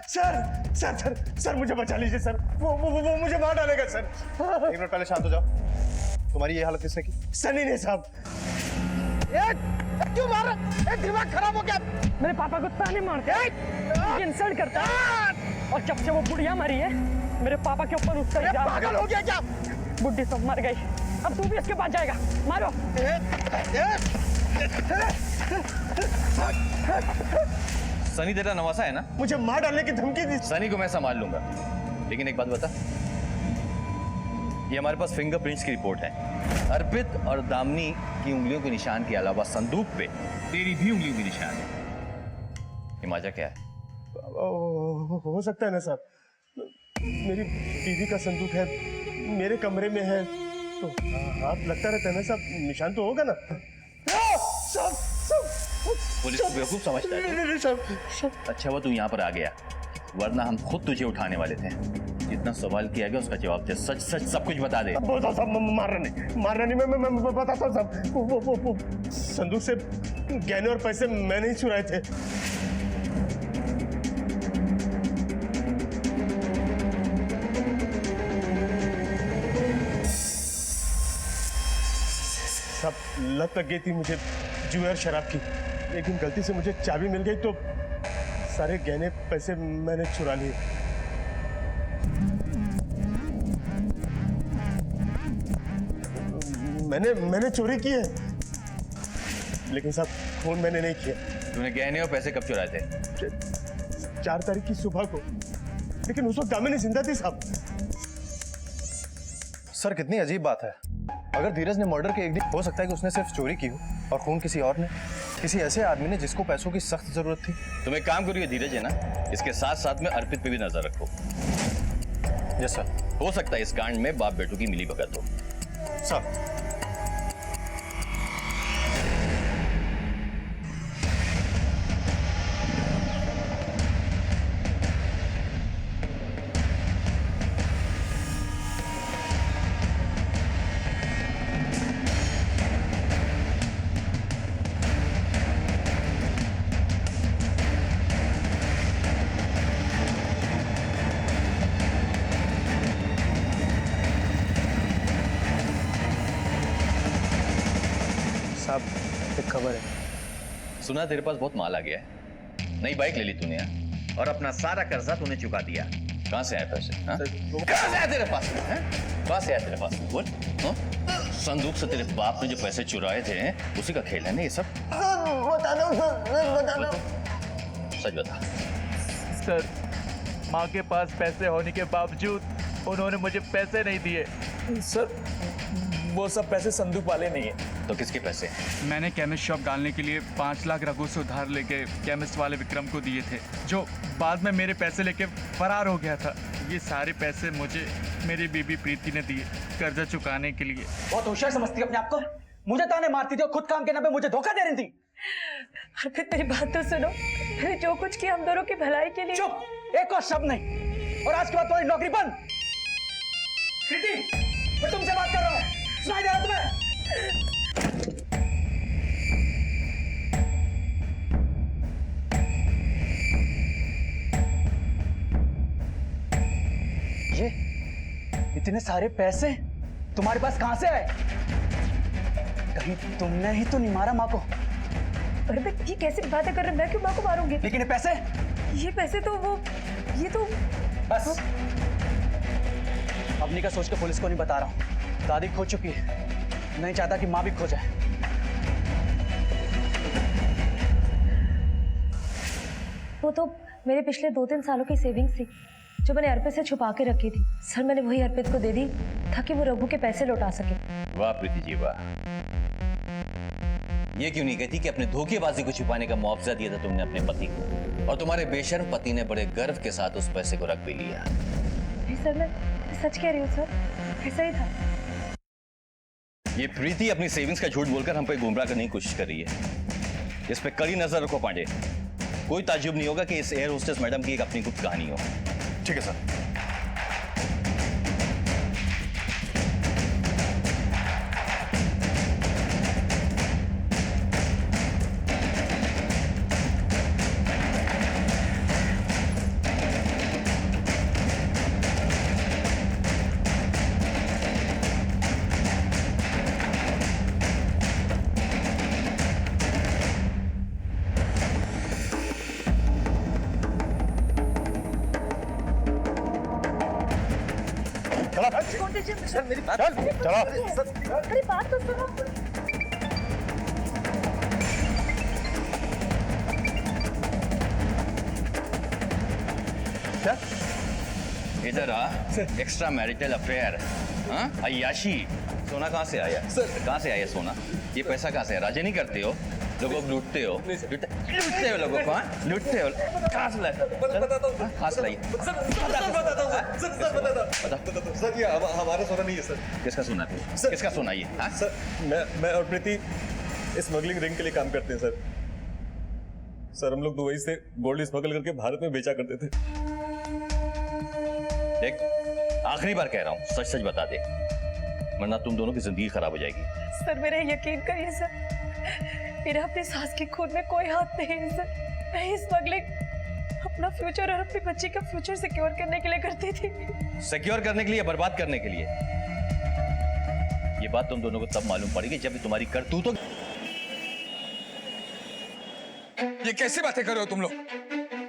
Sir sir sir sir मुझे बचा लीजिए सर, वो मुझे मार डालेगा सर। एक मिनट पहले शांत हो जाओ। तुम्हारी ये हालत किसने की? सनी ने साहब। क्यों मार रहा? दिमाग खराब हो गया? मेरे पापा को ताने मारते हैं, इंसल्ट करता है, और जब से वो बुढ़िया मरी है मेरे पापा के ऊपर उसका इल्जाम। पागल हो गया क्या? बुढ़ी सब मर गई, अब तू भी इसके पास जाएगा, मारो। सनी तेरा नवासा है ना? मुझे मार डालने की धमकी दी। सनी को मैं संभाल लूंगा, लेकिन एक बात बता, ये हमारे पास फिंगरप्रिंट्स की रिपोर्ट है। अर्पित और दामिनी की उंगलियों के निशान के अलावा संदूक पे तेरी भी उंगलियों के निशान है। ये माजा क्या है? हो सकता है ना साहब, मेरी बीवी का संदूक है, मेरे कमरे में है, तो हाथ लगता रहता है ना साहब, निशान तो होगा ना। साहब पुलिस को बेवकूफ समझता है? नहीं साहब। अच्छा हुआ तू यहाँ पर आ गया, वरना हम खुद तुझे उठाने वाले थे। जितना सवाल किया गया उसका जवाब दे, सच सच सब कुछ बता दे। साहब मारना नहीं, मैं बताता हूँ साहब। वो संदूक से गहने और पैसे मैंने ही चुराए थे। सब लत लग गई थी मुझे जुए और शराब की, लेकिन गलती से मुझे चाबी मिल गई तो सारे गहने पैसे मैंने चुरा लिए। मैंने चोरी की है, लेकिन साहब खून मैंने नहीं किया। तूने गहने और पैसे कब चुराए थे? 4 तारीख की सुबह को, लेकिन उस वक्त दामिनी जिंदा थी साहब। सर कितनी अजीब बात है। अगर धीरज ने मर्डर के एक दिन, हो सकता है कि उसने सिर्फ चोरी की हो और खून किसी और ने, किसी ऐसे आदमी ने जिसको पैसों की सख्त जरूरत थी। तुम एक काम करिए, धीरज है ना, इसके साथ साथ में अर्पित पे भी नजर रखो। Yes sir. हो सकता है इस कांड में बाप बेटू की मिली भगत हो। सर एक खबर है। सुना तेरे पास बहुत माल आ गया है, नई बाइक ले ली तूने यार, और अपना सारा कर्जा तूने चुका दिया। कहाँ से आए पैसे? कहाँ से आए तेरे पास? कहाँ से आए तेरे पास? बोल। संदूक से तेरे बाप ने जो पैसे चुराए थे उसी का खेल है ना ये सब? सच बता। सर, माँ के पास पैसे होने के बावजूद उन्होंने मुझे पैसे नहीं दिए। सर वो सब पैसे संदूक वाले नहीं है। तो किसके पैसे? मैंने केमिस्ट शॉप डालने के लिए 5 लाख रघु से उधार लेके केमिस्ट वाले विक्रम को दिए थे, जो बाद में मेरे पैसे लेके फरार हो गया था। ये सारे पैसे मुझे मेरी बीबी प्रीति ने दिए कर्जा चुकाने के लिए। बहुत होशियार समझती है अपने आप को, मुझे ताने मारती थी और खुद काम के नाम पे मुझे धोखा दे रही थी। अर्पित मेरी बात तो सुनो, मैंने जो कुछ किया हम दोनों की भलाई के लिए। चुप, एक और शब्द नहीं, और आज के बाद तुम्हारी नौकरी बंद। प्रीति, मैं तुमसे बात कर रहा हूँ, सुनाई दे रहा तुम्हें? ये इतने सारे पैसे तुम्हारे पास कहां से आए? कहीं तुमने ही तो नहीं मारा माँ को? अर्पित ये कैसी बातें कर रहे हैं, मैं क्यों माँ को मारूंगी? लेकिन ये पैसे तो वो ये तो बस अपनी का सोच के पुलिस को नहीं बता रहा हूँ। दादी खो चुकी है, नहीं चाहता कि माँ भी खो जाए। वो तो मेरे पिछले 2-3 सालों की सेविंग्स थी जो मैंने अर्पित से छुपा के रखी थी। सर मैंने वही अर्पित को दे दी ताकि वो रघु के पैसे लौटा सके। वाह प्रीति जी वाह। ये क्यों नहीं कहती कि अपने धोखेबाजी को छुपाने का मुआवजा दिया था तुमने अपने पति को, और तुम्हारे बेशर्म पति ने बड़े गर्व के साथ उस पैसे को रख भी लिया। नहीं सर, मैं सच कह रही हूँ सर, ऐसा ही था। ये प्रीति अपनी सेविंग्स का झूठ बोलकर हम पे गुमराह करने की कोशिश कर रही है। इस पे कड़ी नजर रखो पांडे। कोई ताज्जुब नहीं होगा कि इस एयर होस्टेस मैडम की एक अपनी गुप्त कहानी हो। ठीक है सर। छोड़ दीजिए सर मेरी बात चलो मेरी बात तो सुनो। क्या? इधर आ। एक्स्ट्रा मैरिटल अफेयर, हाँ, अय्याशी। सोना कहाँ से आया सर? कहाँ से आया सोना? ये पैसा कहाँ से है? राजे नहीं करते हो लोगों को, लूटते हो, लूटते हो लोगों को, हाँ? लूटते हो। कहाँ से लाए? कहाँ से लाइए? सर ये हमारा सोना नहीं है सर। किसका सोना है? किसका सोना ये? हाँ? सर मैं और प्रीति स्मगलिंग रिंग के लिए काम करते हैं सर। सर हम लोग दुबई से गोल्ड स्मगल करके भारत में बेचा करते थे। देख, आखिरी बार कह रहा हूँ, सच सच बता दे, वरना तुम दोनों की जिंदगी खराब हो जाएगी। सर मेरा यकीन करिए सर, मेरा अपने सास के खून में कोई हाथ नहीं है सर। मैं ही स्मगलिंग अपना फ्यूचर और अपनी बच्ची का फ्यूचर सिक्योर करने के लिए करती थी। सिक्योर करने के लिए, बर्बाद करने के लिए? ये बात तुम दोनों को तब मालूम पड़ेगी जब तुम्हारी करतूतों। ये कैसी बातें कर रहे हो तुम लोग?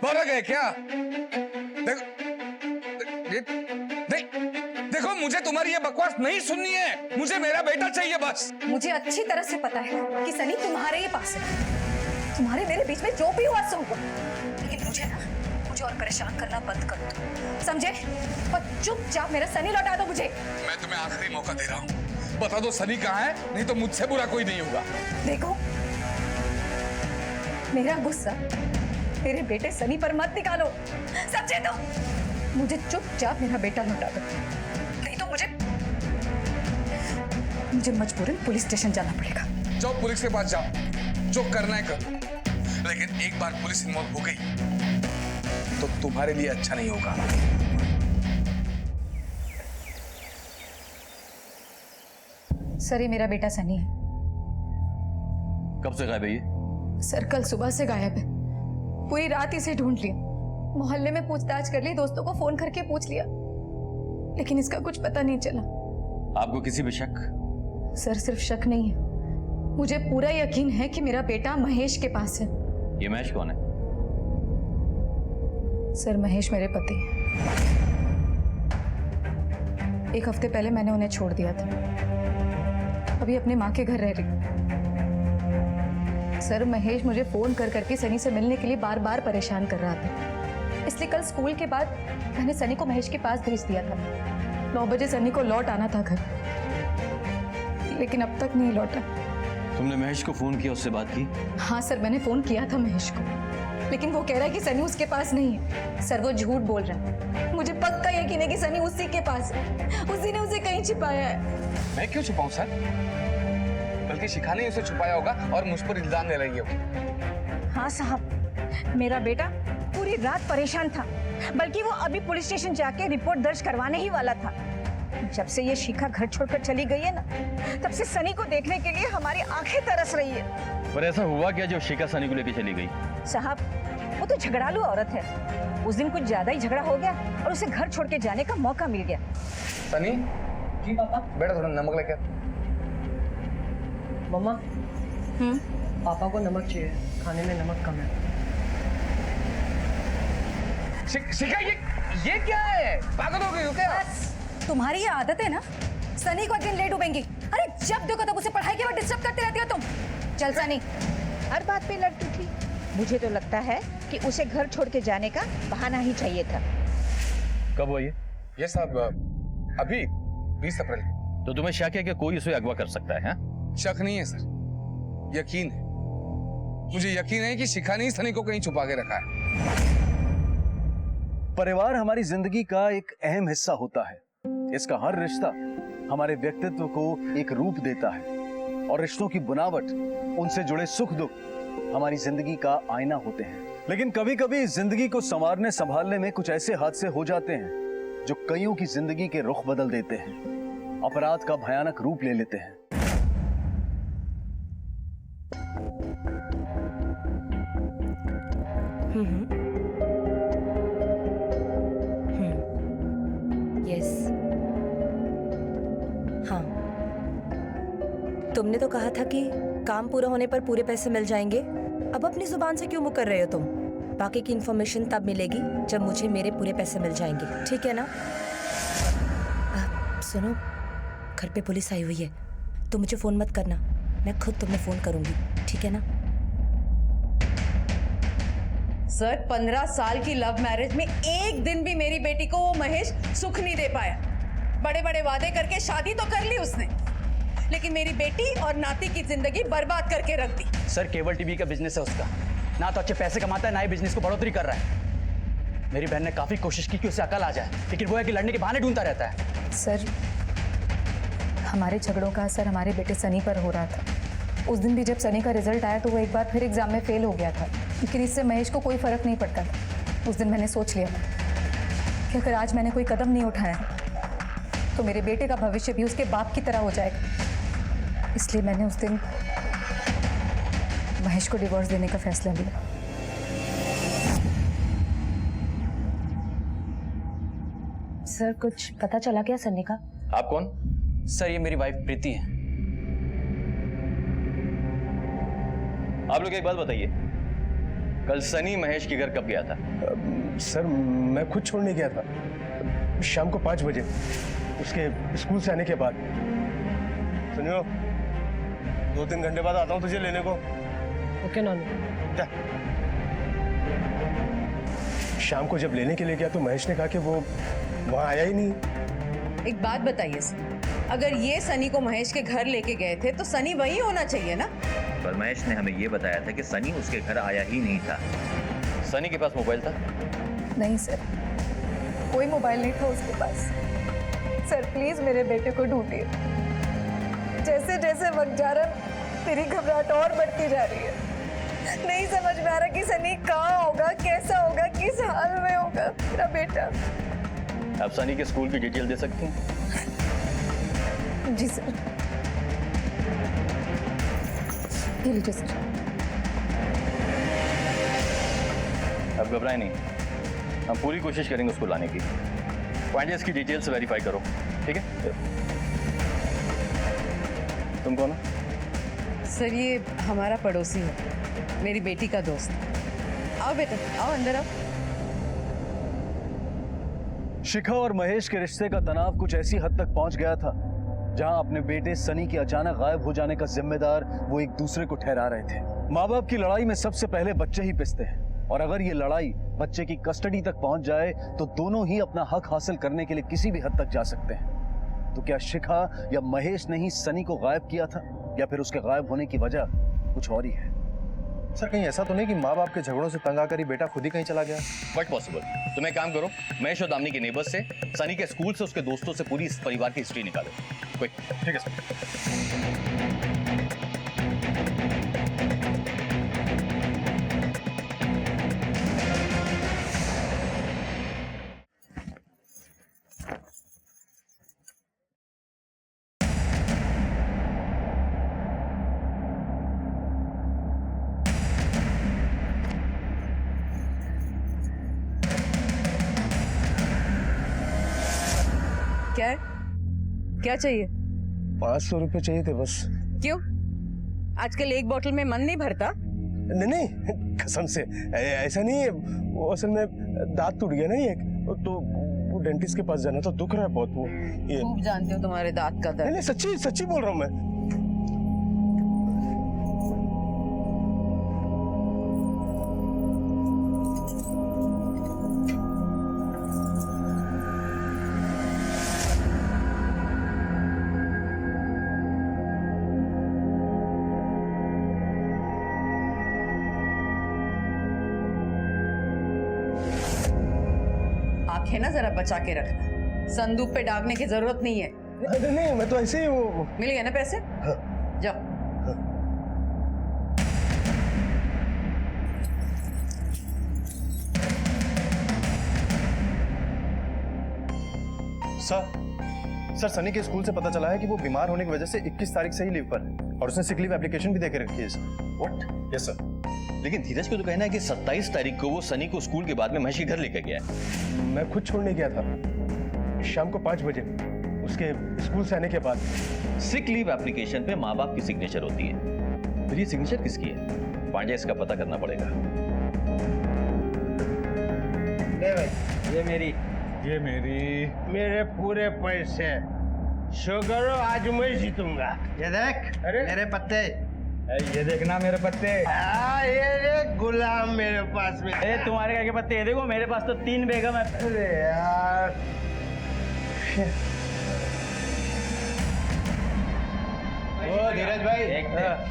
भर गए क्या? देखो मुझे तुम्हारी ये बकवास नहीं सुननी है, मुझे मेरा बेटा चाहिए बस। मुझे अच्छी तरह से पता है कि सनी तुम्हारे ही पास है। तुम्हारे मेरे बीच में जो भी हुआ सो हुआ, लेकिन मुझे और परेशान करना बंद कर दो, समझे? और चुपचाप मेरा सनी लौटा दो मुझे। मैं तुम्हें आखिरी मौका दे रहा हूँ, बता दो सनी कहाँ है, नहीं तो मुझसे बुरा कोई नहीं होगा। देखो मेरा गुस्सा मेरे बेटे सनी पर मत निकालो, समझे? तो मुझे चुपचाप मेरा बेटा लौटा दो, नहीं तो मुझे मजबूरन पुलिस स्टेशन जाना पड़ेगा। जाओ पुलिस के पास जाओ, जो करना है करो, लेकिन एक बार पुलिस इन्वॉल्व हो गई तो तुम्हारे लिए अच्छा नहीं होगा। सर ये मेरा बेटा सनी है। कब से गायब है ये? सर कल सुबह से गायब है, पूरी रात इसे ढूंढ लिया, मोहल्ले में पूछताछ कर ली, दोस्तों को फोन करके पूछ लिया, लेकिन इसका कुछ पता नहीं चला। आपको किसी पे शक? सर सिर्फ शक नहीं है, मुझे पूरा यकीन है कि मेरा बेटा महेश के पास है। ये महेश कौन है? सर महेश मेरे पति हैं। 1 हफ्ते पहले मैंने उन्हें छोड़ दिया था, अभी अपनी माँ के घर रह रही हूँ। सर महेश मुझे फोन कर करके सनी से मिलने के लिए बार बार परेशान कर रहा था, इसलिए कल स्कूल के बाद मैंने सनी को महेश के पास भेज दिया था। 9 बजे सनी को लौट आना था घर, लेकिन अब तक नहीं लौटा। तुमने महेश को फोन किया, उससे बात की? हाँ सर मैंने फोन किया था महेश को, लेकिन वो कह रहा है कि सनी उसके पास नहीं है। सर वो झूठ बोल रहा है, मुझे पक्का यकीन है कि सनी उसी के पास है, उसी ने उसे कहीं छिपाया है। मैं क्यों छुपाऊं सर? बल्कि शिखा ने उसे छुपाया होगा और मुझ पर इल्जाम ले रही है। हाँ साहब, मेरा बेटा पूरी रात परेशान था, बल्कि वो अभी पुलिस स्टेशन जाके रिपोर्ट दर्ज करवाने ही वाला था। जब से ये शिखा घर छोड़कर चली गई है ना, तब से सनी को देखने के लिए हमारी आंखें तरस रही है। पर ऐसा हुआ क्या जो शिखा सनी को लेके चली गई? साहब वो तो झगड़ालू औरत है, उस दिन कुछ ज्यादा ही झगड़ा हो गया और उसे घर छोड़ के जाने का मौका मिल गया। सनी जी पापा, बेटा थोड़ा नमक लेकर। मम्मा पापा को नमक चाहिए, खाने में नमक कम है। शिखा ये क्या है? पागल हो गई हो क्या? बस तुम्हारी ये आदत है ना, सनी को एक दिन लेट उबेंगी। अरे जब देखो तब उसे पढ़ाई के बाद डिस्टर्ब करते रहती हो तुम। चल सनी। हर बात पे लड़ती थी, मुझे तो लगता है कि उसे घर छोड़ के जाने का बहाना ही चाहिए था। कब हुआ ये सब अभी 20 अप्रैल को। तो तुम्हें शक है कि कोई उसे अगवा कर सकता है? शक नहीं है सर, यकीन है। मुझे यकीन है कि शिखा ने सनी को कहीं छुपा के रखा है। परिवार हमारी जिंदगी का एक अहम हिस्सा होता है। इसका हर रिश्ता हमारे व्यक्तित्व को एक रूप देता है और रिश्तों की बुनावट, उनसे जुड़े सुख दुख हमारी जिंदगी का आईना होते हैं। लेकिन कभी कभी जिंदगी को संवारने संभालने में कुछ ऐसे हादसे हो जाते हैं जो कईयों की जिंदगी के रुख बदल देते हैं, अपराध का भयानक रूप ले लेते हैं। यस हाँ, तुमने तो कहा था कि काम पूरा होने पर पूरे पैसे मिल जाएंगे। अब अपनी जुबान से क्यों मुकर रहे हो तुम? बाकी की इंफॉर्मेशन तब मिलेगी जब मुझे मेरे पूरे पैसे मिल जाएंगे, ठीक है ना? सुनो, घर पे पुलिस आई हुई है, तो मुझे फोन मत करना, मैं खुद तुम्हें फोन करूंगी, ठीक है ना? सर, 15 साल की लव मैरिज में एक दिन भी मेरी बेटी को वो महेश सुख नहीं दे पाया। बड़े बड़े वादे करके शादी तो कर ली उसने, लेकिन मेरी बेटी और नाती की जिंदगी बर्बाद करके रख दी। सर, केबल टीवी का बिजनेस है उसका, ना तो अच्छे पैसे कमाता है, ना ही बिजनेस को बढ़ोतरी कर रहा है। मेरी बहन ने काफी कोशिश की कि उसे अकल आ जाए, लेकिन वो है कि लड़ने के बहाने ढूंढता रहता है। सर, हमारे झगड़ों का असर हमारे बेटे सनी पर हो रहा था। उस दिन भी जब सनी का रिजल्ट आया तो वो एक बार फिर एग्जाम में फेल हो गया था, लेकिन इससे महेश को कोई फर्क नहीं पड़ता था। उस दिन मैंने सोच लिया कि अगर आज मैंने कोई कदम नहीं उठाया तो मेरे बेटे का भविष्य भी उसके बाप की तरह हो जाएगा। इसलिए मैंने उस दिन महेश को डिवोर्स देने का फैसला लिया। सर, कुछ पता चला क्या सनी का? आप कौन? सर, ये मेरी वाइफ प्रीति है। आप लोग एक बात बताइए, कल सनी महेश के घर कब गया था? सर, मैं खुद छोड़ने गया था शाम को 5 बजे, उसके स्कूल से आने के बाद। सुनियो, 2-3 घंटे बाद आता हूँ तुझे लेने को। ओके नानू। क्या? शाम को जब लेने के लिए गया तो महेश ने कहा कि वो वहां आया ही नहीं। एक बात बताइए सर, अगर ये सनी को महेश के घर लेके गए थे तो सनी वही होना चाहिए ना? पर महेश ने हमें ये बताया था कि सनी उसके घर आया ही नहीं था। सनी के पास मोबाइल था? नहीं सर, कोई मोबाइल नहीं था उसके पास। सर, प्लीज मेरे बेटे को ढूंढिए। जैसे जैसे वक्त जा रहा, मेरी घबराहट और बढ़ती जा रही है। नहीं समझ में आ रहा कि सनी कहाँ होगा, कैसा होगा, किस हाल में होगा मेरा बेटा। आप सनी के स्कूल की डिटेल दे सकते हैं? जी सर। ये लीजिए सर। अब घबराए नहीं, हम पूरी कोशिश करेंगे उसको लाने की। पॉइंटर्स की डिटेल्स वेरीफाई करो, ठीक है? तुम कौन हो? सर, ये हमारा पड़ोसी है, मेरी बेटी का दोस्त। आओ बेटा, आओ अंदर आओ। शिखा और महेश के रिश्ते का तनाव कुछ ऐसी हद तक पहुंच गया था जहां अपने बेटे सनी के अचानक गायब हो जाने का जिम्मेदार वो एक दूसरे को ठहरा रहे थे। माँ बाप की लड़ाई में सबसे पहले बच्चे ही पिसते हैं, और अगर ये लड़ाई बच्चे की कस्टडी तक पहुंच जाए तो दोनों ही अपना हक हासिल करने के लिए किसी भी हद तक जा सकते हैं। तो क्या शिखा या महेश ने ही सनी को गायब किया था, या फिर उसके गायब होने की वजह कुछ और ही है? सर, कहीं ऐसा तो नहीं कि माँ बाप के झगड़ों से तंग आकर ही बेटा खुद ही कहीं चला गया? But possible. तुम एक काम करो, महेश और दामिनी के नेबर्स से, सनी के स्कूल से, उसके दोस्तों से पूरी इस परिवार की हिस्ट्री निकालो। क्विक। ठीक है सर। क्या है? क्या चाहिए? 500 रुपए चाहिए थे बस। क्यों? आजकल एक बोतल में मन नहीं भरता? नहीं नहीं, कसम से ऐसा नहीं है। वो असल में दांत टूट गया ना एक, तो वो डेंटिस्ट के पास जाना तो दुख रहा है बहुत। वो ये खूब जानते हो तुम्हारे दांत का दर्द। नहीं, सच्ची सच्ची बोल रहा हूँ मैं। आंखें ना जरा बचा के रखना, संदूक पे डालने की जरूरत नहीं है। नहीं, मैं तो ऐसे ही वो। मिल गया ना पैसे? जाओ। सर, सनी के स्कूल से पता चला है कि वो बीमार होने की वजह से 21 तारीख से ही लीव पर है, और उसने सिक लीव एप्लीकेशन भी देके रखी है सर। व्हाट? Yes sir. लेकिन धीरज को तो कहना है कि 27 तारीख को वो सनी को स्कूल के बाद में महेश के घर लेकर गया है। मैं खुद छोड़ने गया था शाम को 5 बजे, उसके स्कूल से आने के बाद। सिक लीव एप्लीकेशन पे माँ बाप की सिग्नेचर होती है, फिर ये सिग्नेचर किसकी है? पांडे, इसका पता करना पड़ेगा। ये मेरी मेरे पूरे पैसे शुक्र हो आज मैं जीतूंगा। ये देख, अरे मेरे पत्ते। ये देखना मेरे पत्ते। ये देख गुलाम मेरे पास में। तुम्हारे क्या के पत्ते? ये देखो मेरे पास तो 3 बेगम है। अरे यार ओ धीरज भाई,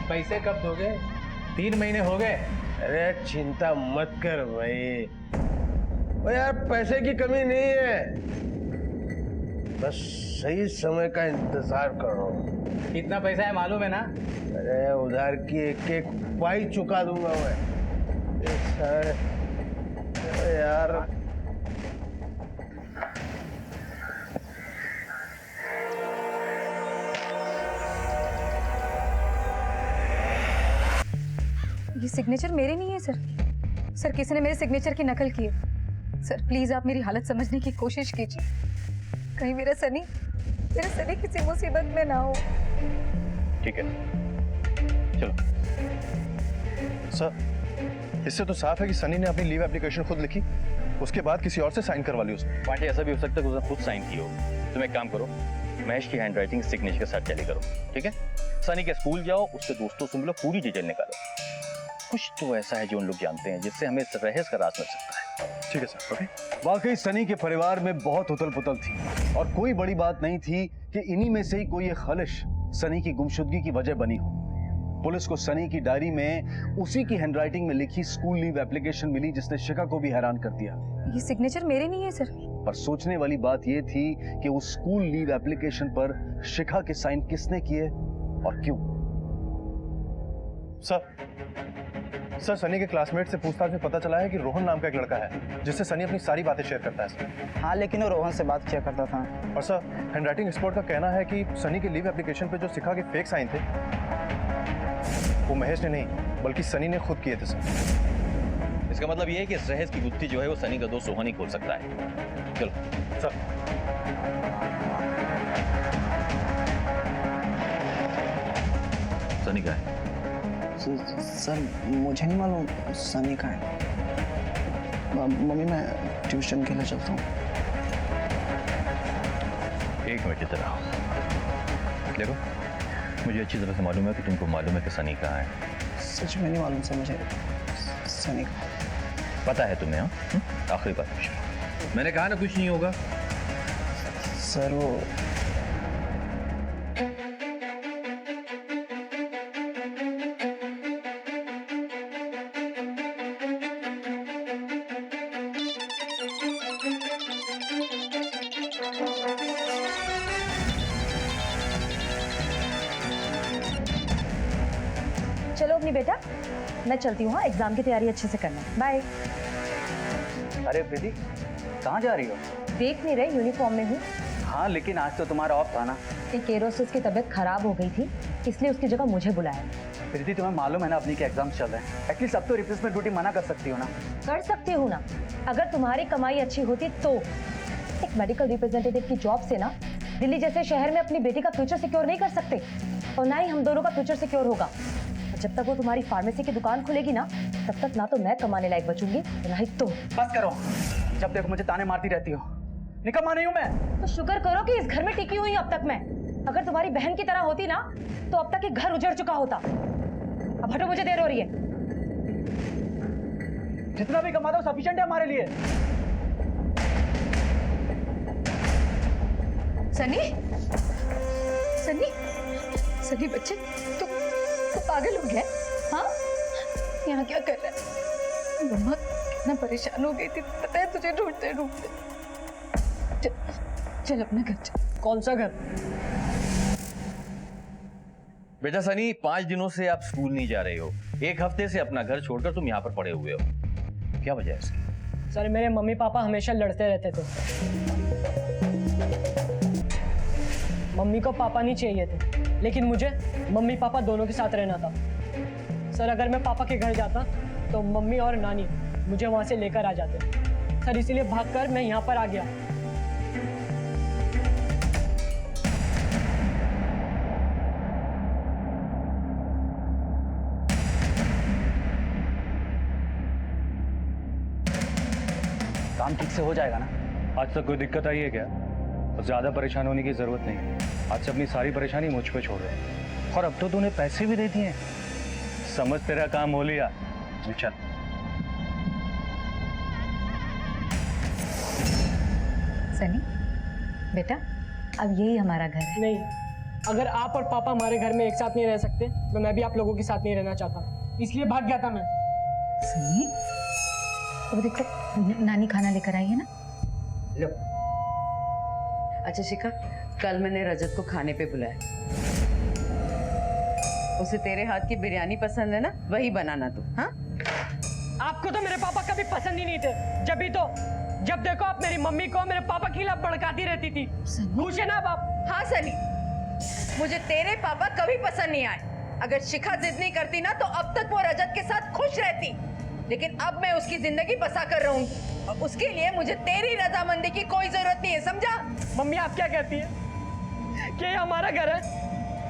पैसे कब दोगे? 3 महीने हो गए। अरे चिंता मत कर भाई, ओ यार पैसे की कमी नहीं है, बस सही समय का इंतजार करो। कितना पैसा है मालूम है ना? अरे उधार की एक एक पाई चुका दूंगा मैं। अरे यार ये सिग्नेचर मेरे नहीं है सर। सर किसी ने मेरे सिग्नेचर की नकल की है। सर प्लीज आप मेरी हालत समझने की कोशिश कीजिए, कहीं मेरा सनी किसी मुसीबत में ना हो। ठीक है, चलो। सर, इससे तो साफ है कि सनी ने अपनी लीव एप्लीकेशन खुद लिखी, उसके बाद किसी और से साइन करवा ली उसने। पांडे, ऐसा भी हो सकता है कि उसने खुद साइन की हो। तुम एक काम करो, महेश की हैंडराइटिंग सिग्नेचर के साथ टैली करो, ठीक है? सनी के स्कूल जाओ, उसके दोस्तों से मिलो, पूरी डिटेल निकालो। कुछ तो ऐसा है जो उन लोग जानते हैं जिससे हमें इस रहस्य का राज मिल सकता है। ठीक है सर, ओके। वाकई सनी के परिवार में बहुत उथल पुथल थी और कोई बड़ी बात नहीं थी कि इन्हीं में से ही कोई एक खलिश सनी की गुमशुदगी की वजह बनी हो। पुलिस को सनी की डायरी में उसी की हैंडराइटिंग में लिखी स्कूल लीव एप्लीकेशन मिली, जिसने शिखा को भी हैरान कर दिया। ये सिग्नेचर मेरे नहीं है सर। पर सोचने वाली बात यह थी कि उस स्कूल लीव एप्लीकेशन पर शिखा के साइन किसने किए और क्यों। सर सनी के क्लासमेट से पूछताछ में पता चला है कि रोहन नाम का एक लड़का है जिससे सनी अपनी सारी बातें शेयर करता है। हाँ, लेकिन वो रोहन से बात किया करता था। और सर, हैंडराइटिंग एक्सपर्ट का कहना है कि सनी के लीव एप्लीकेशन पे जो शिखा के फेक साइन थे वो महेश ने नहीं बल्कि सनी ने खुद किए थे सर। इसका मतलब ये है कि इस रहस्य की गुत्थी जो है वो सनी का दोस्त रोहन ही खोल सकता है। चलो सर। सनी का है? सर मुझे नहीं मालूम सनी का है। मम्मी मैं ट्यूशन के लिए चलता हूँ। एक मिनट इधर आओ। देखो, मुझे अच्छी तरह से मालूम है कि तुमको मालूम है कि सनी कहाँ है। सच में नहीं मालूम सर मुझे सनी का। पता है तुम्हें? हाँ, आखिरी बात पूछो। मैंने कहा ना कुछ नहीं होगा। सर वो चलो अपनी बेटा, मैं चलती हूँ। एग्जाम की तैयारी अच्छे से करना। बाय। अरे प्रीति, कहाँ जा रही हो? देख नहीं रहे, यूनिफॉर्म में हूँ। हाँ, लेकिन आज तो तुम्हारा ऑफ था ना। एक एरोसिस की तबीयत खराब हो गई थी, इसलिए उसकी जगह मुझे बुलाया। प्रीति, तुम्हें मालूम है ना अपनी के एग्जाम चल रहे हैं। एटलीस्ट अब तो रिप्लेसमेंट ड्यूटी मना कर सकती हो ना? कर सकती हूँ ना, अगर तुम्हारी कमाई अच्छी होती तो। एक मेडिकल रिप्रेजेंटेटिव की जॉब से ना दिल्ली जैसे शहर में अपनी बेटी का फ्यूचर सिक्योर नहीं कर सकते, और ना ही हम दोनों का फ्यूचर सिक्योर होगा। जब तक वो तुम्हारी फार्मेसी की दुकान खुलेगी ना, तब तक ना तो मैं कमाने लायक बचूंगी, ना ही तुम। बस करो, जब देखो मुझे ताने मारती रहती हो। निकम्मा नहीं हूं मैं। तो शुक्र करो कि इस घर में टिकी हुई अब तक मैं। अगर तुम्हारी बहन की तरह होती ना, तो अब तक ये घर उजड़ चुका होता। अब हटो, मुझे देर हो रही है। जितना भी कमा दो सफिशिएंट है हमारे लिए। सनी, सनी, सनी बच्चे, तू पागल हो गया? हाँ, यहाँ क्या कर रहा है? मम्मा कितना परेशान हो गई थी, पता है तुझे ढूंढते ढूंढते। चल अपना घर चल। कौन सा घर? बेटा सनी, 5 दिनों से आप स्कूल नहीं जा रहे हो। 1 हफ्ते से अपना घर छोड़कर तुम यहाँ पर पड़े हुए हो। क्या वजह है इसकी? सर मेरे मम्मी पापा हमेशा लड़ते रहते थे। मम्मी को पापा नहीं चाहिए थे, लेकिन मुझे मम्मी पापा दोनों के साथ रहना था। सर अगर मैं पापा के घर जाता तो मम्मी और नानी मुझे वहां से लेकर आ जाते। सर इसीलिए भागकर मैं यहाँ पर आ गया। काम ठीक से हो जाएगा ना? आज तक कोई दिक्कत आई है क्या? ज्यादा परेशान होने की जरूरत नहीं है। आज से अपनी सारी परेशानी मुझ पे छोड़ दे। और अब तो तूने पैसे भी दे दिए, समझ तेरा काम हो लिया। चल। सनी बेटा, अब यही हमारा घर है। नहीं, अगर आप और पापा हमारे घर में एक साथ नहीं रह सकते तो मैं भी आप लोगों के साथ नहीं रहना चाहता, इसलिए भाग गया था मैं। सनी, वो देखो नानी खाना लेकर आई है ना। लो। अच्छा शिखा, कल मैंने रजत को खाने पे बुलाया, उसे तेरे हाथ की बिरयानी पसंद है ना, वही बनाना तू। हाँ, आपको तो मेरे पापा कभी पसंद ही नहीं थे, जब देखो आप मेरी मम्मी को मेरे पापा के खिलाफ भड़काती रहती थी। खुश है ना आप? हाँ सनी, मुझे तेरे पापा कभी पसंद नहीं आए। अगर शिखा जिद नहीं करती ना तो अब तक वो रजत के साथ खुश रहती, लेकिन अब मैं उसकी जिंदगी बसा कर रहूंगी और उसके लिए मुझे तेरी रजामंदी की कोई जरूरत नहीं है, समझा? मम्मी आप क्या कहती है कि ये हमारा घर है,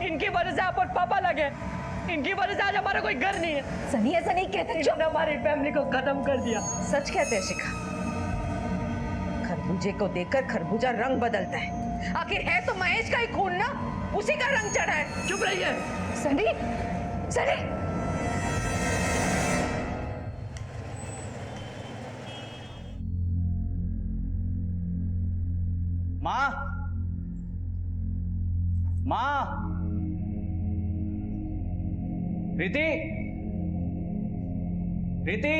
इनकी वजह से आप और पापा लगे, इनकी वजह से आज हमारा कोई घर नहीं है। सनी ऐसा नहीं कहते, इन्होंने हमारी फैमिली को खत्म कर दिया। सच कहते हैं शिखा, खरबूजे को देखकर खरबूजा रंग बदलता है। आखिर है तो महेश का ही खून ना, उसी का रंग चढ़ा है। चुप रहिए। सनी, सनी। माँ, माँ, प्रीति, प्रीति,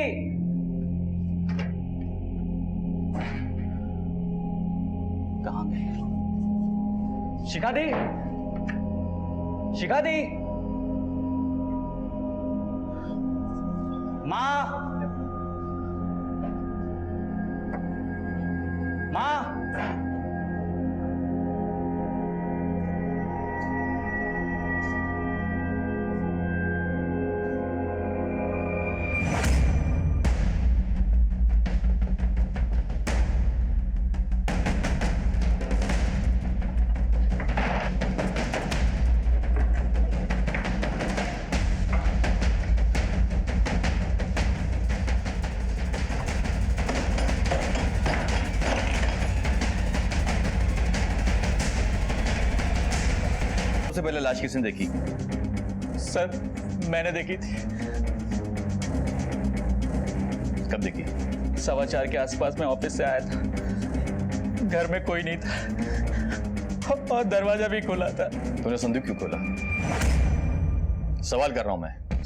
कहाँ गए? शिखा दी, शिखा दी, माँ, माँ, सबसे पहले लाश किसने देखी? सर, मैंने देखी थी। कब देखी? 4:15 के आसपास मैं ऑफिस से आया था, घर में कोई नहीं था और दरवाजा भी खुला था। तूने संदूक क्यों खोला? सवाल कर रहा हूं मैं।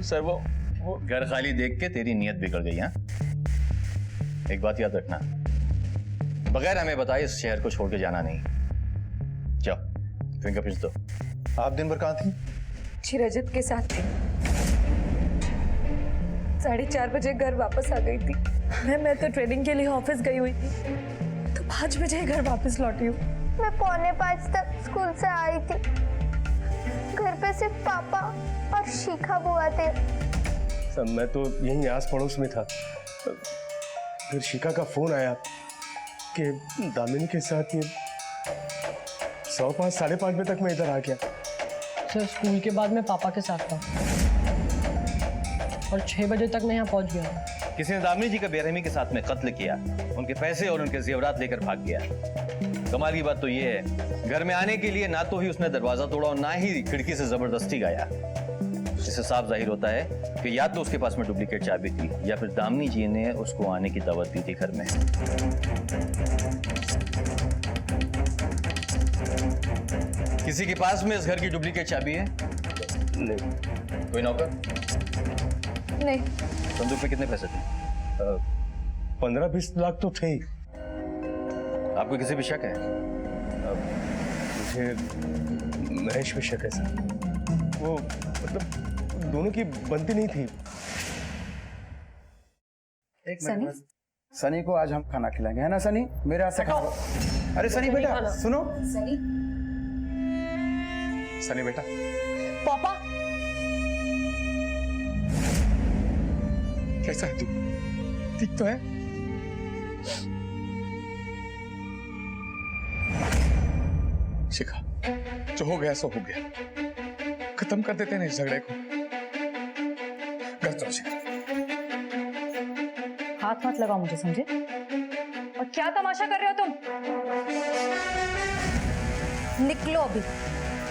सर वो घर खाली देख के तेरी नीयत बिगड़ गई। हाँ, एक बात याद रखना, बगैर हमें बताए इस शहर को छोड़ के जाना नहीं। जाओ, फिंगरप्रिंट्स दो। आप दिन भर कहाँ थी? जी रजत के साथ थी। 4:30 बजे घर वापस आ गई थी। मैं तो ट्रेनिंग के लिए ऑफिस गई हुई थी, तो 5 बजे घर वापस लौटी हूँ। मैं 4:45 तक स्कूल से आई थी। घर पे सिर्फ पापा और शिखा बुआ थे। सब मैं तो यहीं आस पड़ोस में था, फिर शिखा का फोन आया कि दामिनी के साथ ये 5:15 5:30 बजे तक मैं इधर आ गया। सर, स्कूल के बाद मैं पापा के साथ था और 6 बजे तक मैं यहाँ पहुँच गया। किसी ने दामिनी जी का बेरहमी के साथ में कत्ल किया, उनके पैसे और उनके जेवरात लेकर भाग गया। कमाल की बात तो ये है, घर में आने के लिए ना तो ही उसने दरवाजा तोड़ा और ना ही खिड़की से जबरदस्ती गाया। इससे साफ जाहिर होता है कि या तो उसके पास में डुप्लीकेट चाबी थी या फिर दामिनी जी ने उसको आने की दावत दी थी घर में। किसी के पास में इस घर की डुप्लीकेट चाबी है? नहीं। कोई नौकर? नहीं। संदूक में कितने पैसे थे? 15-20 लाख तो थे ही। आपको किसी भी शक है? मुझे महेश पे शक है सर। वो मतलब दोनों की बनती नहीं थी। सनी? सनी को आज हम खाना खिलाएंगे, है ना सनी? मेरे हाथ से खाओ। अरे सनी बेटा सुनो। सनी? सनी बेटा, पापा, कैसा है तू? ठीक तो है? शिखा, जो हो गया सो हो गया, खत्म कर देते हैं इस झगड़े को। घर चलो शिखा। हाथ मत लगाओ मुझे, समझे? और क्या तमाशा कर रहे हो तुम? निकलो अभी,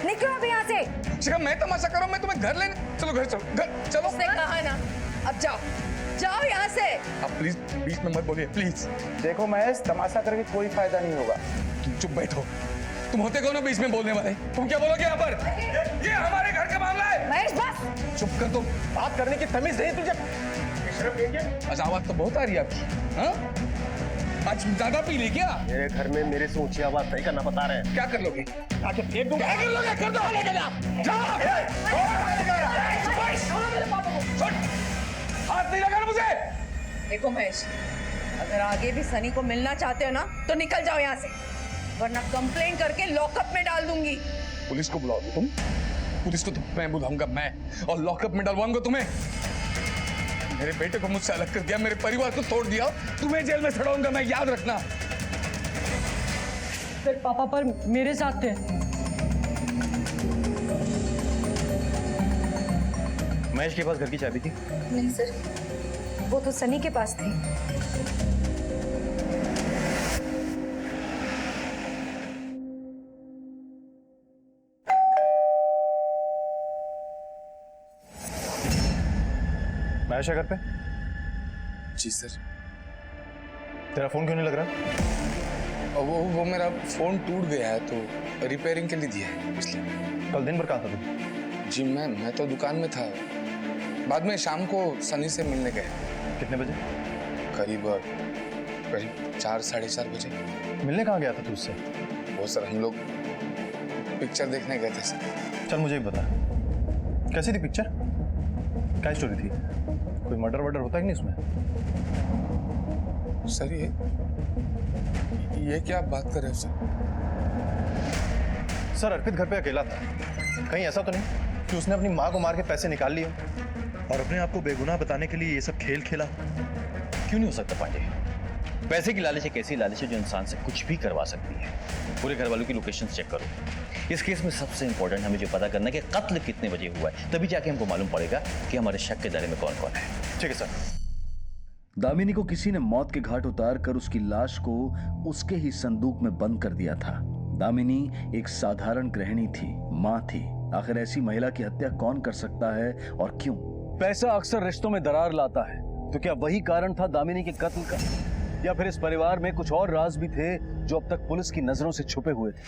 निकलो अभी यहाँ से। शिखा मैं तमाशा कर रहा हूँ, मैं तुम्हें घर लेने, चलो घर चलो, घर चलो। उसने कहा ना, अब जाओ, जाओ यहाँ से। अब प्लीज बीच में मत बोलिए प्लीज। देखो महेश, तमाशा करके कोई फायदा नहीं होगा। तुम चुप बैठो, तुम होते कौन हो बीच में बोलने वाले? तुम क्या बोलोगे यहाँ पर? ये हमारे घर का मामला है। महेश बस। चुप कर तुम, बात करने की तमीज नहीं तुझे? अच्छा आवाज तो बहुत आ रही है आपकी, हाँ? आज ज्यादा पी ली क्या? मेरे घर में मेरे से ऊंची आवाज नहीं करना बता रहे हैं। क्या कर लोगे? आके फेंक दूंगा। क्या कर लोगे? कर दो, लेके जा। हाथ नहीं लगा मुझे। देखो महेश, अगर आगे भी सनी को मिलना चाहते हो ना तो निकल जाओ यहाँ से, वरना कंप्लेन करके लॉकअप में डाल दूंगी। पुलिस को बुलाओगे तुम? पुलिस को तो मैं बुलाऊंगा, मैं, और लॉकअप में डलवाऊंगा तुम्हें। मेरे बेटे को मुझसे अलग कर दिया, मेरे परिवार को तोड़ दिया, तुम्हें जेल में सड़ाऊंगा मैं, याद रखना। फिर पापा पर मेरे साथ थे। महेश के पास घर की चाबी थी? नहीं सर, वो तो सनी के पास थी। महेश है घर पे? जी सर। तेरा फोन क्यों नहीं लग रहा? वो मेरा फोन टूट गया है तो रिपेयरिंग के लिए दिया है इसलिए। कल दिन भर कहाँ था तू? जी मैं तो दुकान में था, बाद में शाम को सनी से मिलने गए। कितने बजे? करीब 4 साढ़े 4 बजे। मिलने कहाँ गया था तू उससे? वो सर हम लोग पिक्चर देखने गए थे सर। चल मुझे ही बता, कैसी थी पिक्चर? क्या स्टोरी थी? कोई मर्डर वर्डर होता है कि नहीं उसमें? सर ये क्या बात कर रहे हो सर? सर अर्पित घर पे अकेला था, कहीं ऐसा तो नहीं कि उसने अपनी माँ को मार के पैसे निकाल लिए और अपने आप को बेगुनाह बताने के लिए ये सब खेल खेला? क्यों नहीं हो सकता पांडे? पैसे की लालच एक ऐसी लालच है जो इंसान से कुछ भी करवा सकती है। पूरे घर वालों की लोकेशन चेक करो। इस केस में सबसे इंपॉर्टेंट हमें जो पता करना है कि कत्ल कितने बजे हुआ है, तभी जाके हमको मालूम पड़ेगा कि हमारे शक के दायरे में कौन कौन है। ठीक है सर। दामिनी को किसी ने मौत के घाट उतार कर उसकी लाश को उसके ही संदूक में बंद कर दिया था। दामिनी एक साधारण गृहिणी थी, माँ थी। आखिर ऐसी महिला की हत्या कौन कर सकता है और क्यों? पैसा अक्सर रिश्तों में दरार लाता है, तो क्या वही कारण था दामिनी के कत्ल का, या फिर इस परिवार में कुछ और राज भी थे जो अब तक पुलिस की नजरों से छुपे हुए थे?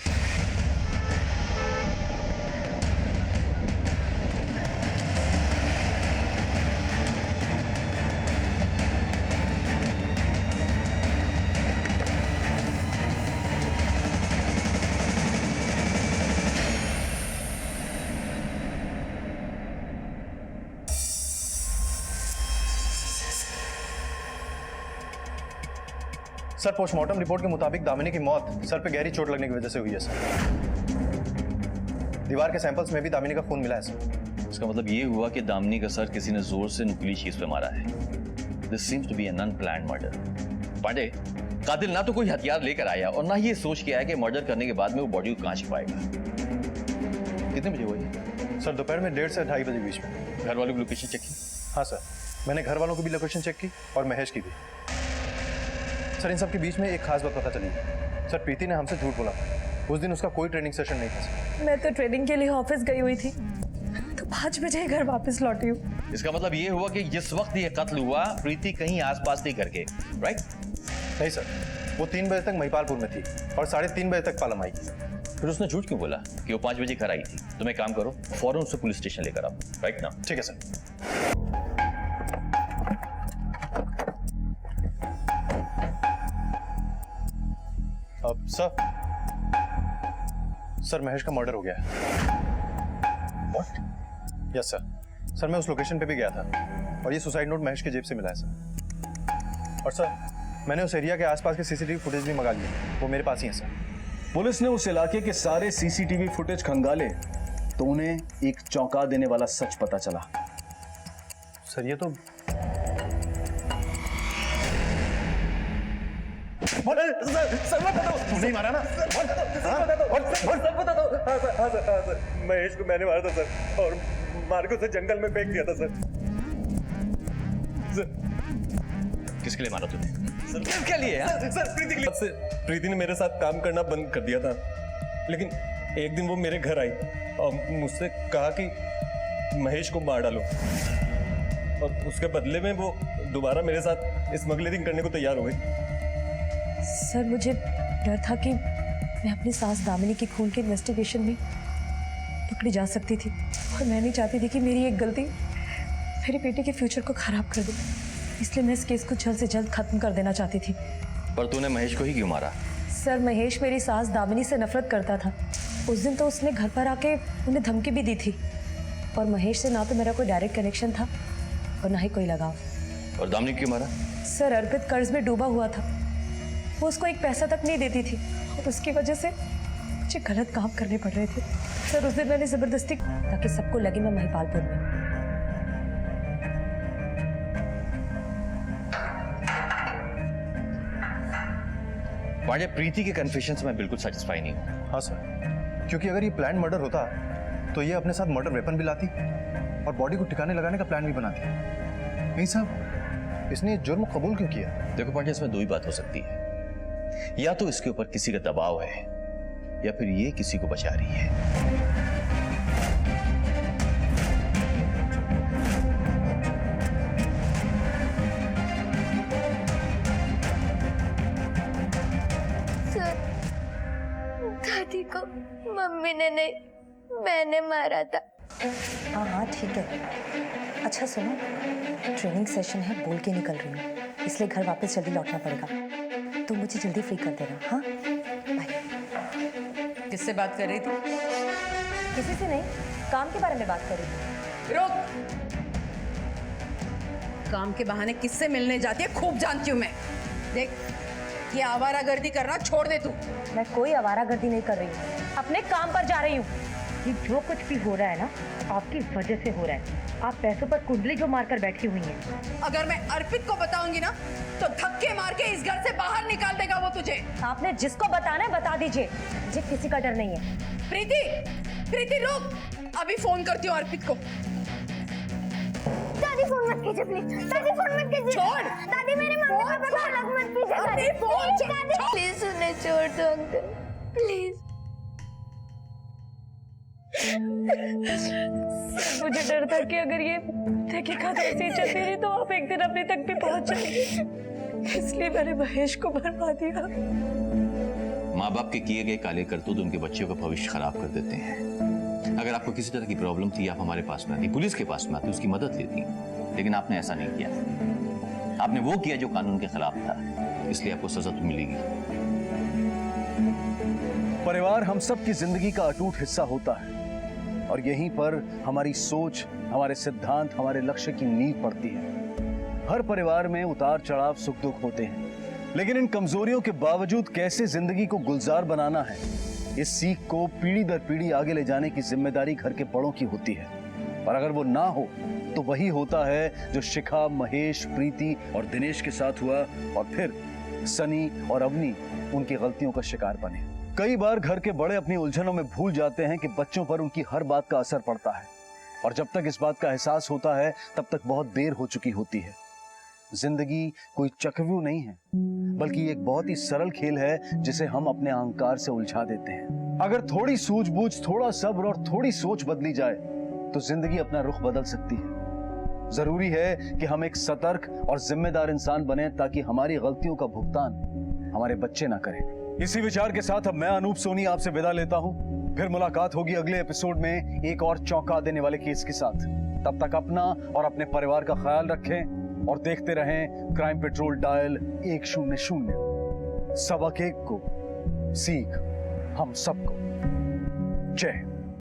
सर पोस्टमार्टम रिपोर्ट के मुताबिक दामिनी की मौत सर पे गहरी चोट लगने की वजह से हुई है सर। दीवार के सैंपल्स में भी दामिनी का खून मिला है सर। इसका मतलब ये हुआ कि दामिनी का सर किसी ने जोर से नुकीली चीज पे मारा है। This seems to be an unplanned murder. Pandey, कातिल ना तो कोई हथियार लेकर आया और ना ही ये सोच के आया कि मर्डर करने के बाद में वो बॉडी को कहां छिपाएगा। कितने बजे हुआ ये? सर दोपहर में 1:30 से 2:30 बजे बीच में। घर वालों की लोकेशन चेक की? हाँ सर, मैंने घर वालों की भी लोकेशन चेक की और महेश की भी। सर इन सब के बीच में एक खास बात पता चली। सर प्रीति ने हमसे झूठ बोला, उस दिन उसका कोई ट्रेनिंग सेशन नहीं था सर। मैं तो ट्रेनिंग के लिए ऑफिस गई हुई थी, तो 5 बजे घर वापस लौटी हूँ। इसका मतलब ये हुआ कि जिस वक्त ये कत्ल हुआ प्रीति कहीं आसपास थी घर के, राइट? नहीं सर, वो 3 बजे तक महिपालपुर में थी और 3:30 बजे तक पालम आई। फिर उसने झूठ क्यों बोला कि वो 5 बजे घर आई थी? तुम एक काम करो, फौरन उससे पुलिस स्टेशन लेकर आओ, राइट ना? ठीक है सर। अब सर महेश का मर्डर हो गया है। व्हाट? Yes sir. सर मैं उस लोकेशन पे भी गया था और ये सुसाइड नोट महेश के जेब से मिला है सर। और सर मैंने उस एरिया के आसपास के सीसीटीवी फुटेज भी मंगा लिए, वो मेरे पास ही है सर। पुलिस ने उस इलाके के सारे सीसीटीवी फुटेज खंगाले तो उन्हें एक चौंका देने वाला सच पता चला। सर ये तो सर मैं बता दो, नहीं मारा ना? महेश को मैंने मारा था सर, और मार के उसे जंगल में फेंक दिया था सर। किसके लिए मारा तुमने? किसके लिए? सर प्रीति के लिए। प्रीति ने मेरे साथ काम करना बंद कर दिया था, लेकिन एक दिन वो मेरे घर आई और मुझसे कहा कि महेश को मार डालो, और उसके बदले में वो दोबारा मेरे साथ स्मगलिंग करने को तैयार हो गई। सर मुझे डर था कि मैं अपनी सास दामिनी की खून के इन्वेस्टिगेशन में पकड़ी जा सकती थी, और मैं नहीं चाहती थी कि मेरी एक गलती मेरी बेटी के फ्यूचर को खराब कर दे। इसलिए मैं इस केस को जल्द से जल्द खत्म कर देना चाहती थी। पर तूने महेश को ही क्यों मारा? सर महेश मेरी सास दामिनी से नफरत करता था। उस दिन तो उसने घर पर आके उन्हें धमकी भी दी थी, और महेश से ना तो मेरा कोई डायरेक्ट कनेक्शन था और ना ही कोई लगाव। और दामिनी क्यों मारा? सर अर्पित कर्ज में डूबा हुआ था, वो उसको एक पैसा तक नहीं देती थी, और उसकी वजह से मुझे गलत काम करने पड़ रहे थे। सर उस दिन मैंने जबरदस्ती, ताकि सबको लगे मैं महिपालपुर में। पांडे, प्रीति के कन्फेशन से मैं बिल्कुल सेटिस्फाई नहीं हूँ। हाँ सर, क्योंकि अगर ये प्लान मर्डर होता तो ये अपने साथ मर्डर वेपन भी लाती और बॉडी को ठिकाने लगाने का प्लान भी बनाती। नहीं साहब, इसने ये जुर्म कबूल क्यों किया? देखो पांडे, इसमें दो ही बात हो सकती है, या तो इसके ऊपर किसी का दबाव है, या फिर ये किसी को बचा रही है। सर, दादी को मम्मी ने नहीं, मैंने मारा था। हाँ हाँ ठीक है। अच्छा सुनो, ट्रेनिंग सेशन है, बोल के निकल रही हूँ, इसलिए घर वापस जल्दी लौटना पड़ेगा। तो मुझे जल्दी फ्री कर देना। हाँ बाय। किससे बात कर रही थी? किसी से नहीं, काम के बारे में बात कर रही थी। रुक, काम के बहाने किससे मिलने जाती है खूब जानती हूँ मैं। देख, ये आवारागर्दी करना छोड़ दे तू। मैं कोई आवारागर्दी नहीं कर रही हूँ, अपने काम पर जा रही हूँ। ये जो कुछ भी हो रहा है ना, आपकी वजह से हो रहा है। आप पैसों पर कुंडली जो मारकर बैठी हुई हैं। अगर मैं अर्पित को बताऊंगी ना, तो धक्के मार के इस घर से बाहर निकाल देगा वो तुझे। आपने जिसको बताना है बता दीजिए, मुझे किसी का डर नहीं है। प्रीति, प्रीति रुक, अभी फोन करती हूँ अर्पित को। दादी फोन मत कीजिए प्लीज, दादी फोन मत कीजिए। छोड़। दादी मेरे मम्मी पापा को अलग मत कीजिए। दादी फोन छोड़। प्लीज उन्हें छोड़ दो अंकल, प्लीज। मुझे डर था कि अगर ये तहकीकात ऐसी चलती रही तो आप एक दिन अपने तक भी पहुंच जाएंगे, इसलिए मैंने महेश को मरवा दिया। माँ बाप के किए गए काले करतूत उनके बच्चों का भविष्य खराब कर देते हैं। अगर आपको किसी तरह की प्रॉब्लम थी, आप हमारे पास में आती, पुलिस के पास में आती, उसकी मदद लेती, लेकिन आपने ऐसा नहीं किया। आपने वो किया जो कानून के खिलाफ था, इसलिए आपको सजा तो मिलेगी। परिवार हम सब की जिंदगी का अटूट हिस्सा होता है, और यहीं पर हमारी सोच, हमारे सिद्धांत, हमारे लक्ष्य की नींव पड़ती है। हर परिवार में उतार चढ़ाव, सुख दुख होते हैं, लेकिन इन कमजोरियों के बावजूद कैसे जिंदगी को गुलजार बनाना है, इस सीख को पीढ़ी दर पीढ़ी आगे ले जाने की जिम्मेदारी घर के बड़ों की होती है। और अगर वो ना हो तो वही होता है जो शिखा, महेश, प्रीति और दिनेश के साथ हुआ, और फिर सनी और अवनी उनकी गलतियों का शिकार बने। कई बार घर के बड़े अपनी उलझनों में भूल जाते हैं कि बच्चों पर उनकी हर बात का असर पड़ता है, और जब तक इस बात का एहसास होता है तब तक बहुत देर हो चुकी होती है। जिंदगी कोई चक्रव्यूह नहीं है, बल्कि एक बहुत ही सरल खेल है जिसे हम अपने अहंकार से उलझा देते हैं। अगर थोड़ी सूझबूझ, थोड़ा सब्र और थोड़ी सोच बदली जाए तो जिंदगी अपना रुख बदल सकती है। जरूरी है कि हम एक सतर्क और जिम्मेदार इंसान बने, ताकि हमारी गलतियों का भुगतान हमारे बच्चे ना करें। इसी विचार के साथ अब मैं अनूप सोनी आपसे विदा लेता हूं। फिर मुलाकात होगी अगले एपिसोड में एक और चौंका देने वाले केस के साथ। तब तक अपना और अपने परिवार का ख्याल रखें और देखते रहें क्राइम पेट्रोल डायल 100। सबक एक को, सीख हम सबको। जय हिंद।